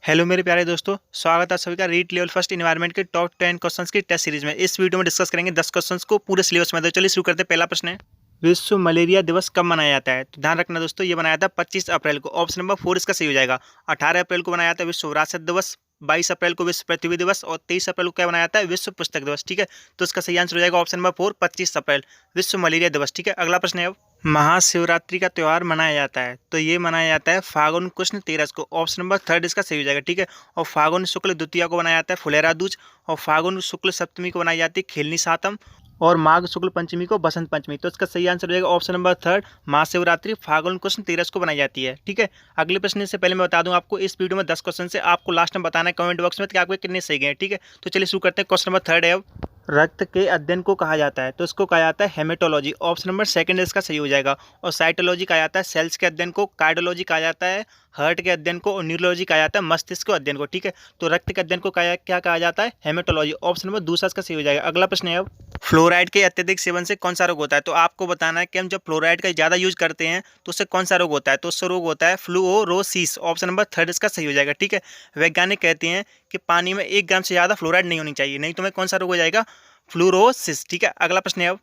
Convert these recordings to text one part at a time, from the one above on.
Hello मेरे प्यारे दोस्तों, स्वागत है सभी का रीट लेवल फर्स्ट एनवायरनमेंट के टॉप 10 क्वेश्चंस की टेस्ट सीरीज में। इस वीडियो में डिस्कस करेंगे 10 क्वेश्चंस को पूरे सिलेबस में। तो चलिए शुरू करते हैं। पहला प्रश्न है, विश्व मलेरिया दिवस कब मनाया जाता है? तो ध्यान रखना दोस्तों, ये मनाया था 25 अप्रैल को। ऑप्शन नंबर 4 इसका सही हो जाएगा। 18 अप्रैल को मनाया जाता है विश्व विरासत दिवस, 22 अप्रैल को विश्व पृथ्वी दिवस और 23 अप्रैल को क्या मनाया जाता है? विश्व पुस्तक दिवस। ठीक है, तो इसका सही आंसर हो जाएगा ऑप्शन नंबर 4, 25 अप्रैल विश्व मलेरिया दिवस। ठीक है, अगला प्रश्न है, अब महाशिवरात्रि का त्यौहार मनाया जाता है, तो ये मनाया जाता है फागुन कृष्ण तेरस को। ऑप्शन नंबर 3 इसका सही हो जाएगा। ठीक है, और फागुन शुक्ल द्वितीया को बनाया जाता है फुलेरा दूज, और फागुन शुक्ल सप्तमी को बनाई जाती है खेलनी सातम, और माघ शुक्ल पंचमी को बसंत पंचमी। तो इसका सही आंसर हो जाएगा ऑप्शन नंबर 3, महाशिवरात्रि फागुन कृष्ण तेरस को बनाई जाती है। ठीक है, अगले प्रश्न से पहले मैं बता दूं आपको, इस वीडियो में 10 क्वेश्चन से आपको लास्ट में बताना है कमेंट बॉक्स में कि आपके कितने सही गए। ठीक है, तो चलिए शुरू करते हैं। क्वेश्चन नंबर 3 है, अब रक्त के अध्ययन को कहा जाता है, तो इसको कहा जाता है हेमेटोलॉजी। ऑप्शन नंबर 2 इसका सही हो जाएगा। और साइटोलॉजी कहा जाता है सेल्स के अध्ययन को, कार्डियोलॉजी कहा जाता है हार्ट के अध्ययन को, और न्यूरोलॉजी कहा जाता है मस्तिष्क के अध्ययन को। ठीक है, तो रक्त के अध्ययन को क्या कहा जाता है? हेमेटोलॉजी। ऑप्शन नंबर 2 इसका सही हो जाएगा। अगला प्रश्न है, अब फ्लोराइड के अत्यधिक सेवन से कौन सा रोग होता है? तो आपको बताना है कि हम जब फ्लोराइड का ज़्यादा यूज करते हैं तो उससे कौन सा रोग होता है? तो उससे रोग होता है फ्लूओरोसिस। ऑप्शन नंबर 3 इसका सही हो जाएगा। ठीक है, वैज्ञानिक कहते हैं कि पानी में 1 ग्राम से ज़्यादा फ्लोराइड नहीं होनी चाहिए, नहीं तो हमें कौन सा रोग हो जाएगा? फ्लूरोसिस। ठीक है, अगला प्रश्न है, अब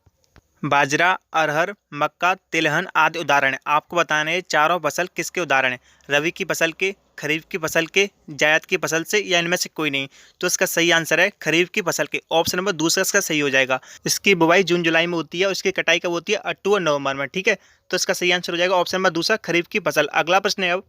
बाजरा, अरहर, मक्का, तिलहन आदि उदाहरण है। आपको बताना है चारों फसल किसके उदाहरण है? रबी की फसल के, खरीफ की फसल के, जायद की फसल से, या इनमें से कोई नहीं? तो इसका सही आंसर है खरीफ की फसल के। ऑप्शन नंबर 2 इसका सही हो जाएगा। इसकी बुवाई जून जुलाई में होती है और इसकी कटाई कब होती है? अक्टूबर नवंबर में। ठीक है, तो इसका सही आंसर हो जाएगा ऑप्शन नंबर 2 खरीफ की फसल। अगला प्रश्न है, अब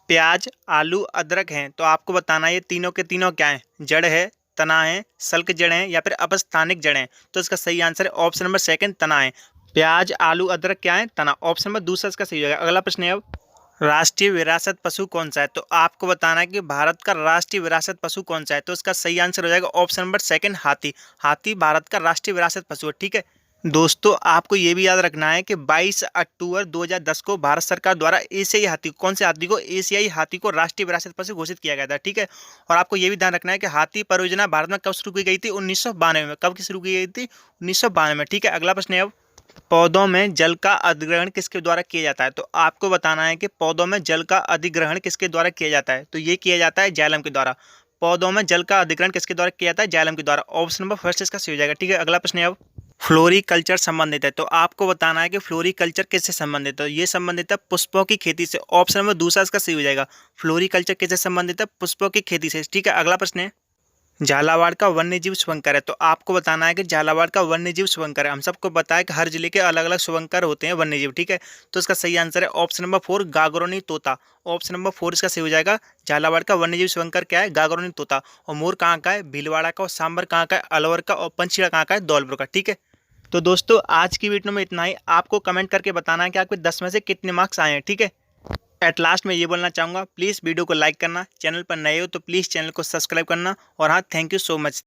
प्याज, आलू, अदरक हैं, तो आपको बताना है ये तीनों के तीनों क्या हैं? जड़ है, तना है, सल्क जड़ है, या फिर अपस्थानिक जड़ है? तो इसका सही आंसर है ऑप्शन नंबर 2 तना है। प्याज, आलू, अदरक क्या है? तना। ऑप्शन नंबर 2 इसका सही हो जाएगा। अगला प्रश्न है, अब राष्ट्रीय विरासत पशु कौन सा है? तो आपको बताना है कि भारत का राष्ट्रीय विरासत पशु कौन सा है? तो इसका सही आंसर हो जाएगा ऑप्शन नंबर 2 हाथी। हाथी भारत का राष्ट्रीय विरासत पशु है। ठीक है दोस्तों, आपको ये भी याद रखना है कि 22 अक्टूबर 2010 को भारत सरकार द्वारा एशियाई हाथी, कौन से हाथी को? एशियाई हाथी को राष्ट्रीय विरासत पशु घोषित किया गया था। ठीक है, और आपको ये भी ध्यान रखना है कि हाथी परियोजना भारत में कब शुरू की गई थी? 1992 में। कब की शुरू की गई थी? 1992 में। ठीक है, अगला प्रश्न है, अब पौधों में जल का अधिग्रहण किसके द्वारा किया जाता है? तो आपको बताना है कि पौधों में जल का अधिग्रहण किसके द्वारा किया जाता है? तो ये किया जाता है जाइलम के द्वारा। पौधों में जल का अधिग्रहण किसके द्वारा किया जाता है? जाइलम के द्वारा। ऑप्शन नंबर 1 इसका सही हो जाएगा। ठीक है, अगला प्रश्न है, अब फ्लोरीकल्चर संबंधित है, तो आपको बताना है कि फ्लोरीकल्चर किससे संबंधित है? ये संबंधित है पुष्पों की खेती से। ऑप्शन नंबर 2 इसका सही हो जाएगा। फ्लोरीकल्चर किससे संबंधित है? पुष्पों की खेती से। ठीक है, अगला प्रश्न है, झालावाड़ का वन्यजीव शुभंकर है, तो आपको बताना है कि झालावाड़ का वन्यजीव शुभंकर है। हम सबको पता है कि हर जिले के अलग अलग शुभंकर होते हैं वन्यजीव। ठीक है, तो इसका सही आंसर है ऑप्शन नंबर 4 गागरोनी तोता। ऑप्शन नंबर 4 इसका सही हो जाएगा। झालावाड़ का वन्यजीव शुभंकर क्या है? गागरोनी तोता। और मोर कहाँ का है? भीलवाड़ा का। और सांबर कहाँ का है? अलवर का। और पंचीड़ा कहाँ का है? धौलपुर का। ठीक है, तो दोस्तों आज की वीडियो में इतना ही। आपको कमेंट करके बताना है कि आपके 10 में से कितने मार्क्स आए हैं। ठीक है, एट लास्ट में ये बोलना चाहूँगा, प्लीज़ वीडियो को लाइक करना, चैनल पर नए हो तो प्लीज़ चैनल को सब्सक्राइब करना, और हाँ, थैंक यू सो मच।